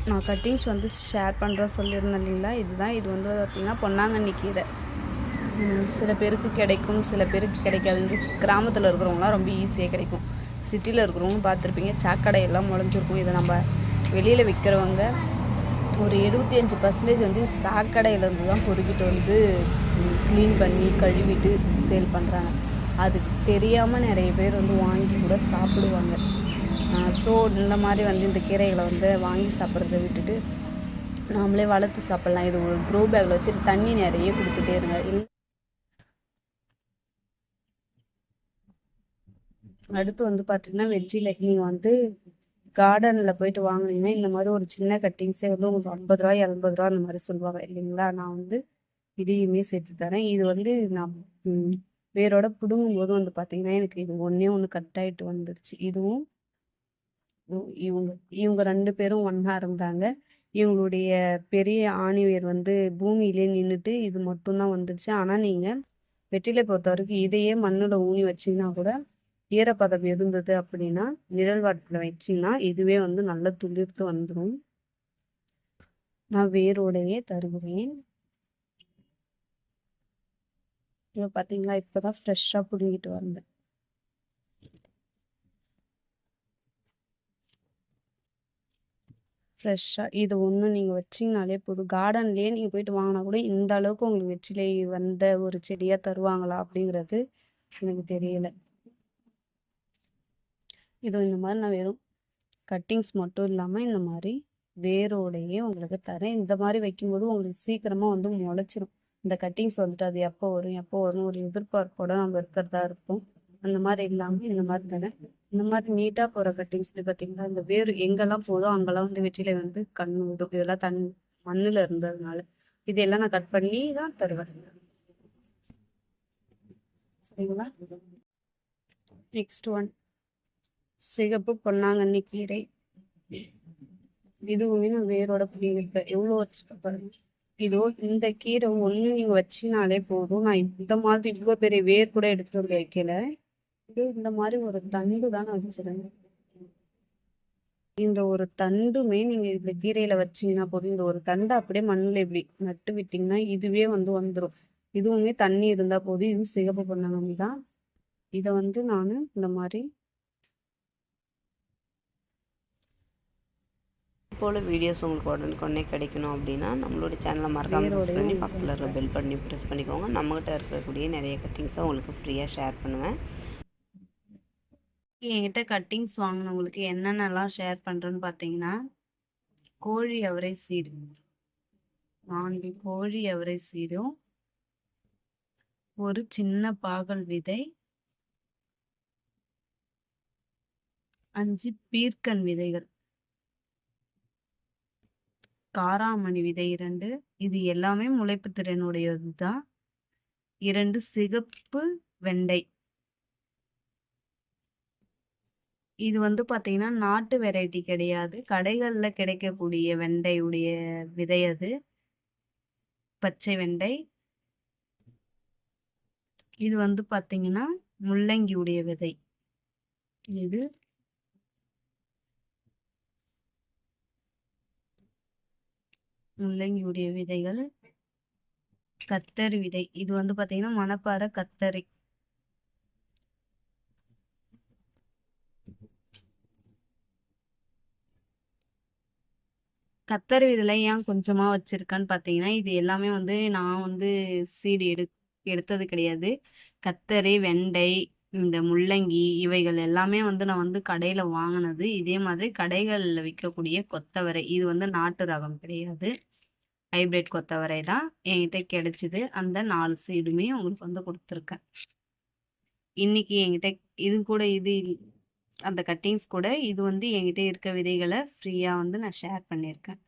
நான் கட்டிங்ஸ் வந்து ஷேர் பண்ணுறேன் சொல்லியிருந்தேன் இல்லைங்களா, இதுதான். இது வந்து பார்த்திங்கன்னா பொன்னாங்கண்ணி கீரை. சில பேருக்கு கிடைக்கும், சில பேருக்கு கிடைக்காது. இந்த கிராமத்தில் இருக்கிறவங்களாம் ரொம்ப ஈஸியாக கிடைக்கும். சிட்டியில் இருக்கிறவங்க பார்த்துருப்பீங்க, சாக்கடையெல்லாம் முளைஞ்சிருக்கும். இதை நம்ம வெளியில் விற்கிறவங்க ஒரு 75% வந்து சாக்கடையிலேருந்து தான் பொறுக்கிட்டு வந்து க்ளீன் பண்ணி கழுவிட்டு சேல் பண்ணுறாங்க. அதுக்கு தெரியாமல் நிறைய பேர் வந்து வாங்கி கூட சாப்பிடுவாங்க. ஸோ இந்த மாதிரி வந்து இந்த கீரைகளை வந்து வாங்கி சாப்பிட்றத விட்டுட்டு நாமளே வளர்த்து சாப்பிட்லாம். இது ஒரு க்ரோ பேக்கில் வச்சுட்டு தண்ணி நிறைய கொடுத்துட்டே இருங்க. அடுத்து வந்து பார்த்திங்கன்னா வெற்றிலை. நீங்கள் வந்து கார்டனில் போயிட்டு வாங்கினீங்கன்னா இந்த மாதிரி ஒரு சின்ன கட்டிங்ஸே வந்து உங்களுக்கு 50 ரூபா 70 ரூபா அந்த மாதிரி சொல்லுவாங்க இல்லைங்களா. நான் வந்து இதையுமே சேர்த்து தரேன். இது வந்து நான் வேரோட பிடுங்கும் போது வந்து பார்த்திங்கன்னா எனக்கு இது ஒன்று கட் ஆகிட்டு வந்துடுச்சு. இதுவும் இவங்க இவங்க 2 பேரும் ஒன்றா இருந்தாங்க. இவங்களுடைய பெரிய ஆணிவேர் வந்து பூமியிலே நின்றுட்டு இது மட்டும்தான் வந்துடுச்சு. ஆனால் நீங்கள் வெற்றிலை பொறுத்த வரைக்கும் இதையே மண்ணில் ஊனி வச்சிங்கன்னா கூட ஈரப்பதம் இருந்தது அப்படின்னா நிழல் வாட்டில் வச்சிங்கன்னா இதுவே வந்து நல்லா துளிர்த்து வந்துடும். நான் வேரோடையே தருகிறேன். இப்போ பார்த்தீங்களா, இப்போதான் ஃப்ரெஷ்ஷாக பிடுங்கிட்டு வந்தேன். ஃப்ரெஷ்ஷாக இது ஒன்று நீங்கள் வச்சிங்கனாலே போதும். கார்டன்லேயே நீங்கள் போயிட்டு வாங்கினா கூட இந்த அளவுக்கு உங்களுக்கு வெற்றிலை வந்த ஒரு செடியாக தருவாங்களா அப்படிங்கிறது எனக்கு தெரியலை. இது இந்த மாதிரி நான் வெறும் கட்டிங்ஸ் மட்டும் இல்லாமல் இந்த மாதிரி வேரோடையே உங்களுக்கு தரேன். இந்த மாதிரி வைக்கும்போது உங்களுக்கு சீக்கிரமாக வந்து முளைச்சிரும். இந்த கட்டிங்ஸ் வந்துட்டு அது எப்போ வரும் ஒரு எதிர்பார்ப்போட நம்ம இருக்கிறதா இருப்போம். அந்த மாதிரி இல்லாமல் இந்த மாதிரி தரேன். இந்த மாதிரி நீட்டாக போகிற கட்டிங்ஸ்ல பார்த்தீங்கன்னா இந்த வேர் எங்கெல்லாம் போதோ அங்கெல்லாம் வந்து வெற்றிலை வந்து கண்ணு விடும். இதெல்லாம் மண்ணில் இருந்ததுனால இதெல்லாம் நான் கட் பண்ணி தான் தருவேன். சரிங்களா. நெக்ஸ்ட் ஒன் சிகப்பு பொன்னாங்கண்ணி கீரை. இதுவுமே நான் வேரோட பிடிங்கிருப்பேன். எவ்வளோ வச்சிருக்க பாருங்க. இதோ இந்த கீரை ஒன்று நீங்கள் வச்சினாலே போதும். நான் இந்த மாதிரி இவ்வளோ பெரிய வேர் கூட எடுத்துட்டு வந்து வைக்கல. இது இந்த மாதிரி ஒரு தண்டு தான் நான் வச்சிருந்தேன். இந்த ஒரு தண்டுமே நீங்க இந்த கீரையில வச்சீங்கன்னா போதும். இந்த ஒரு தண்டை அப்படியே மண்ணில் இப்படி நட்டு விட்டீங்கன்னா இதுவே வந்து வந்துடும். இதுவுமே தண்ணி இருந்தா போதும். இதுவும் சிகப்பு பொன்னாங்கண்ணி தான். இதை வந்து நான் இந்த மாதிரி போல் வீடியோஸ் உங்களுக்கு உடனுக்குடனே கிடைக்கணும் அப்படின்னா நம்மளோட சேனலை மறக்காமல் சப்ஸ்கிரைப் பண்ணி பக்கத்தில் இருக்கிற பெல் பண்ணி ப்ரெஸ் பண்ணிக்கோங்க. நம்மகிட்ட இருக்கக்கூடிய நிறைய கட்டிங்ஸை உங்களுக்கு ஃப்ரீயாக ஷேர் பண்ணுவேன். என்கிட்ட கட்டிங்ஸ் வாங்கினவங்களுக்கு என்னென்னலாம் ஷேர் பண்ணுறேன்னு பார்த்தீங்கன்னா, கோழி அவரை சீடு 4 கோழி அவரை சீடும், ஒரு சின்ன பாகல் விதை, 5 பீர்க்கன் விதைகள், காராமணி விதை 2. இது எல்லாமே முளைப்பு திறனுடையது தான். 2 சிகப்பு வெண்டை. இது வந்து பார்த்தீங்கன்னா நாட்டு வெரைட்டி கிடையாது. கடைகளில் கிடைக்கக்கூடிய வெண்டையுடைய விதை அது. பச்சை வெண்டை. இது வந்து பார்த்தீங்கன்னா முள்ளங்கியுடைய விதை. இது முள்ளங்கியுடைய விதைகள். கத்தரி விதை. இது வந்து பார்த்தீங்கன்னா மணப்பாறை கத்தரி. கத்தரி விதையில ஏன் கொஞ்சமா வச்சிருக்கேன்னு பார்த்தீங்கன்னா, இது எல்லாமே வந்து நான் வந்து சீடு எடுத்தது கிடையாது. கத்தரி, வெண்டை, இந்த முள்ளங்கி இவைகள் எல்லாமே வந்து நான் வந்து கடையில் வாங்கினது. இதே மாதிரி கடைகளில் விற்கக்கூடிய கொத்தவரை. இது வந்து நாட்டு ரகம் கிடையாது, ஹைப்ரிட் கொத்தவரை தான் என்கிட்ட கிடைச்சிது. அந்த 4 சீடுமே உங்களுக்கு வந்து கொடுத்துருக்கேன். இன்னைக்கு என்கிட்ட இது கூட இது அந்த கட்டிங்ஸ் கூட இது வந்து என்கிட்ட இருக்க விதைகளை ஃப்ரீயாக வந்து நான் ஷேர் பண்ணியிருக்கேன்.